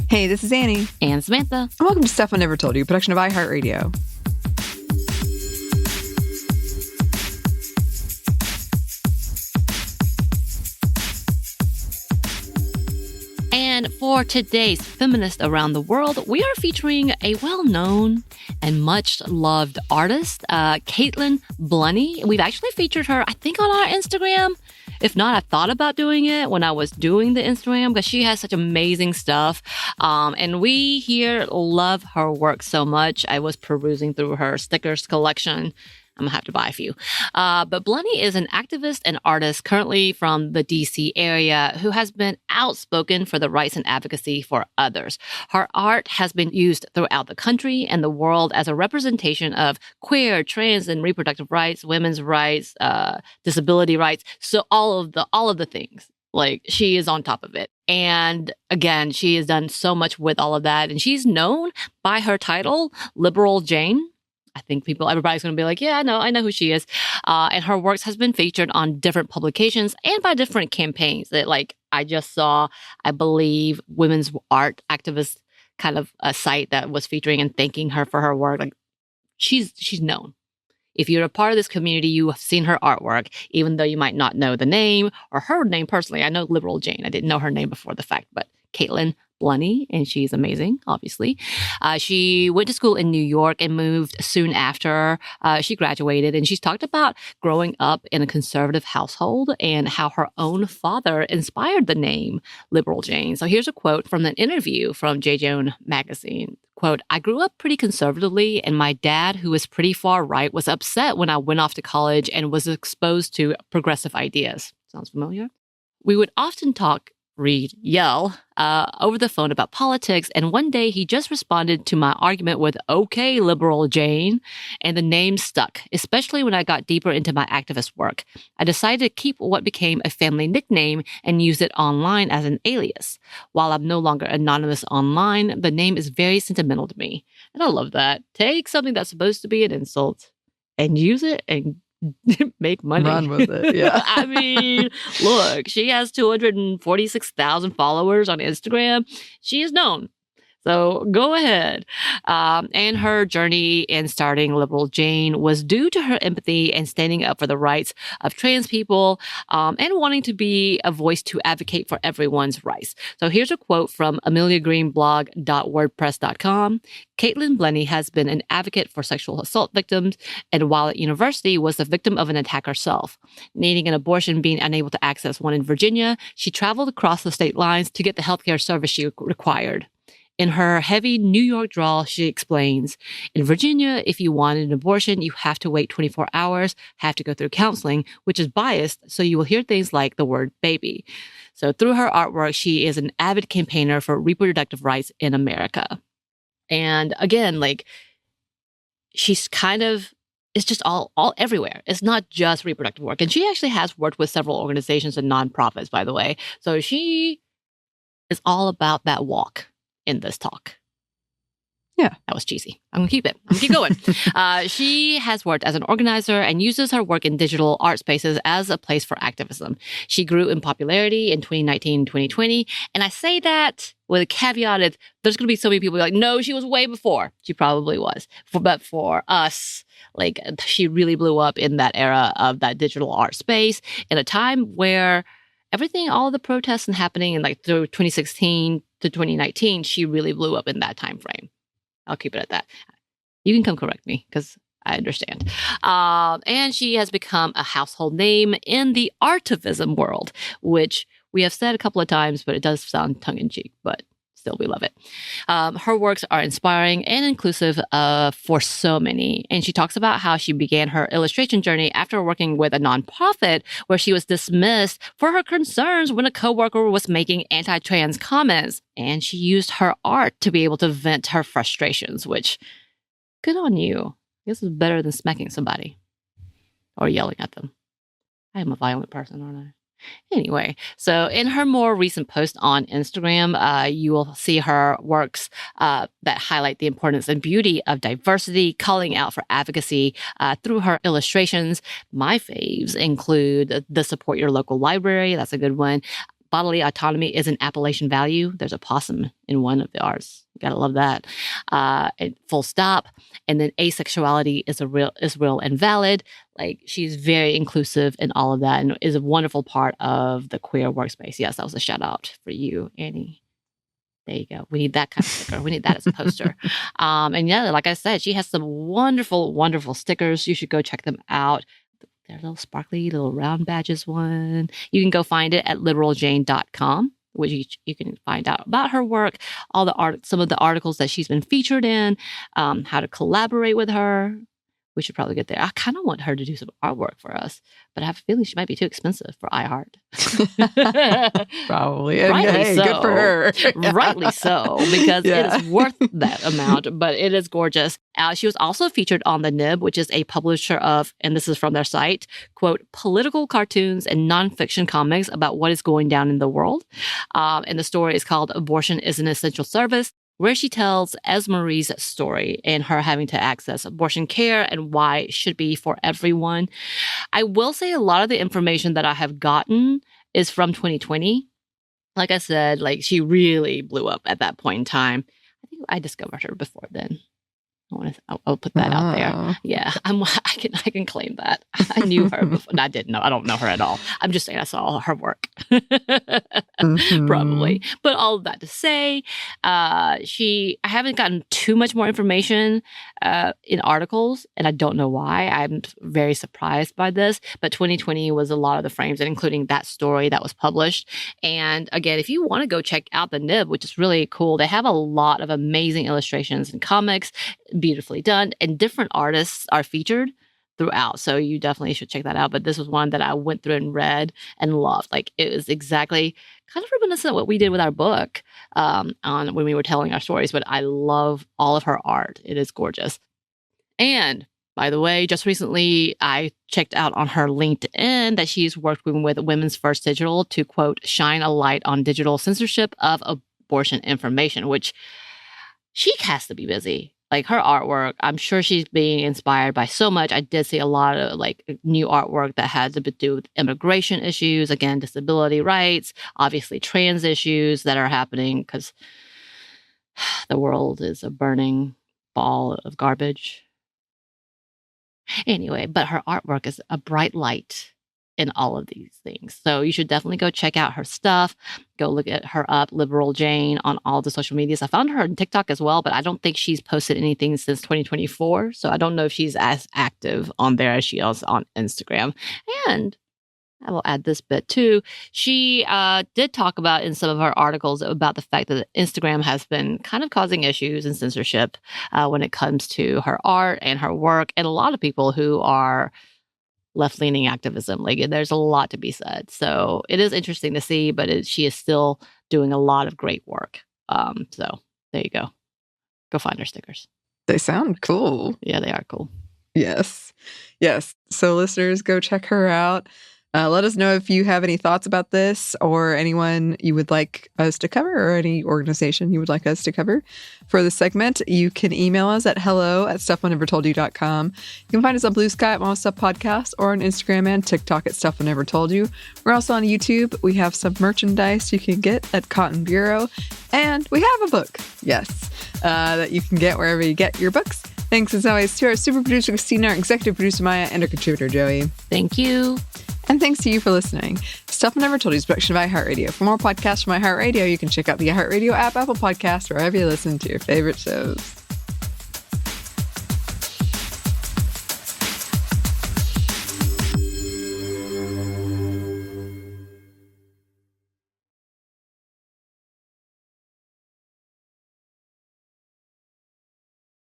Hey, this is Anney. And Samantha. And welcome to Stuff I Never Told You, a production of iHeartRadio. And for today's Feminist Around the World, we are featuring a well-known and much-loved artist, Caitlin Blunnie. We've actually featured her, I think, on our Instagram. If not, I thought about doing it when I was doing the Instagram because she has such amazing stuff. And we here love her work so much. I was perusing through her stickers collection. I'm going to have to buy a few. But Blunnie is an activist and artist currently from the D.C. area who has been outspoken for the rights and advocacy for others. Her art has been used throughout the country and the world as a representation of queer, trans, and reproductive rights, women's rights, disability rights. So all of the things. Like, she is on top of it. And again, she has done so much with all of that. And she's known by her title, Liberal Jane. I think everybody's going to be like, yeah, I know who she is. And her works has been featured on different publications and by different campaigns that, like, I just saw, I believe, women's art activist kind of a site that was featuring and thanking her for her work. Like, she's known. If you're a part of this community, you have seen her artwork, even though you might not know the name or her name personally. I know Liberal Jane. I didn't know her name before the fact, but Caitlin Blunnie, and she's amazing, obviously. She went to school in New York and moved soon after she graduated. And she's talked about growing up in a conservative household and how her own father inspired the name Liberal Jane. So here's a quote from an interview from J. Joan magazine. Quote, "I grew up pretty conservatively, and my dad, who was pretty far right, was upset when I went off to college and was exposed to progressive ideas." Sounds familiar? We would often talk, read, yell over the phone about politics. And one day he just responded to my argument with, "Okay, Liberal Jane." And the name stuck, especially when I got deeper into my activist work. I decided to keep what became a family nickname and use it online as an alias. While I'm no longer anonymous online, the name is very sentimental to me. And I love that. Take something that's supposed to be an insult and use it and make money. Run with it, yeah. I mean, look, she has 246,000 followers on Instagram. She is known. So go ahead. And her journey in starting Liberal Jane was due to her empathy and standing up for the rights of trans people and wanting to be a voice to advocate for everyone's rights. So here's a quote from ameliagreenblog.wordpress.com. Caitlin Blunnie has been an advocate for sexual assault victims, and while at university was the victim of an attack herself. Needing an abortion, being unable to access one in Virginia, she traveled across the state lines to get the healthcare service she required. In her heavy New York drawl, she explains, in Virginia, if you want an abortion, you have to wait 24 hours, have to go through counseling, which is biased, so you will hear things like the word baby. So through her artwork, she is an avid campaigner for reproductive rights in America. And again, like, she's kind of, it's just all everywhere. It's not just reproductive work. And she actually has worked with several organizations and nonprofits, by the way. So she is all about that walk in this talk. Yeah. That was cheesy. I'm going to keep it. I'm going to keep going. She has worked as an organizer and uses her work in digital art spaces as a place for activism. She grew in popularity in 2019, 2020. And I say that with a caveat of there's going to be so many people like, no, she was way before. She probably was. But for us, like, she really blew up in that era of that digital art space in a time where everything, all the protests and happening in like through 2016 to 2019, she really blew up in that time frame. I'll keep it at that. You can come correct me because I understand. And she has become a household name in the artivism world, which we have said a couple of times, but it does sound tongue-in-cheek, but still, we love it. Her works are inspiring and inclusive for so many. And she talks about how she began her illustration journey after working with a nonprofit where she was dismissed for her concerns when a coworker was making anti-trans comments. And she used her art to be able to vent her frustrations, which, good on you. This is better than smacking somebody or yelling at them. I am a violent person, aren't I? Anyway, so in her more recent post on Instagram, you will see her works that highlight the importance and beauty of diversity, calling out for advocacy through her illustrations. My faves include the Support Your Local Library. That's a good one. bodily autonomy is an Appalachian value. There's a possum in one of the arts. You gotta love that. And full stop. And then asexuality is real and valid. Like, she's very inclusive in all of that and is a wonderful part of the queer workspace. Yes, that was a shout out for you, Anney. There you go. We need that kind of sticker. We need that as a poster. And yeah, like I said, she has some wonderful, wonderful stickers. You should go check them out. They're little sparkly, little round badges one. You can go find it at literaljane.com, which you can find out about her work, all the some of the articles that she's been featured in, how to collaborate with her. We should probably get there. I kind of want her to do some artwork for us, but I have a feeling she might be too expensive for iHeart. Probably. Rightly hey, so. good for her. Rightly so, because it is worth that amount, but it is gorgeous. She was also featured on The Nib, which is a publisher of, and this is from their site, quote, political cartoons and nonfiction comics about what is going down in the world. And the story is called Abortion is an Essential Service, where she tells Esmerie's story and her having to access abortion care and why it should be for everyone. I will say a lot of the information that I have gotten is from 2020. Like I said, like, she really blew up at that point in time. I think I discovered her before then. I'll put that out there. Yeah, I can claim that. I knew her before. No, I didn't know. I don't know her at all. I'm just saying I saw her work. Probably. But all of that to say, I haven't gotten too much more information in articles, and I don't know why. I'm very surprised by this. But 2020 was a lot of the frames, and including that story that was published. And again, if you want to go check out The Nib, which is really cool, they have a lot of amazing illustrations and comics, beautifully done, and different artists are featured throughout. So you definitely should check that out. But this was one that I went through and read and loved. Like, it was exactly kind of reminiscent of what we did with our book on when we were telling our stories. But I love all of her art. It is gorgeous. And by the way, just recently I checked out on her LinkedIn that she's working with Women's First Digital to, quote, shine a light on digital censorship of abortion information, which she has to be busy. Like, her artwork, I'm sure she's being inspired by so much. I did see a lot of like new artwork that had to do with immigration issues, again, disability rights, obviously trans issues that are happening because the world is a burning ball of garbage. Anyway, but her artwork is a bright light in all of these things. So you should definitely go check out her stuff. Go look at her up, Liberal Jane, on all the social medias. I found her on TikTok as well, but I don't think she's posted anything since 2024. So I don't know if she's as active on there as she is on Instagram. And I will add this bit too. She did talk about in some of her articles about the fact that Instagram has been kind of causing issues and censorship when it comes to her art and her work, and a lot of people who are left-leaning activism. Like, there's a lot to be said. So it is interesting to see, but she is still doing a lot of great work. So there you go. Go find her stickers. They sound cool. Yeah, they are cool. Yes. Yes. So listeners, go check her out. Let us know if you have any thoughts about this or anyone you would like us to cover or any organization you would like us to cover for this segment. You can email us at hello@stuffInevertoldyou.com. You can find us on Blue Sky at Mama Stuff Podcast or on Instagram and TikTok at Stuff I Never Told You. We're also on YouTube. We have some merchandise you can get at Cotton Bureau. And we have a book, yes, that you can get wherever you get your books. Thanks as always to our super producer, Christina, our executive producer, Maya, and our contributor, Joey. Thank you. And thanks to you for listening. Stuff I Never Told You is a production of iHeartRadio. For more podcasts from iHeartRadio, you can check out the iHeartRadio app, Apple Podcasts, wherever you listen to your favorite shows.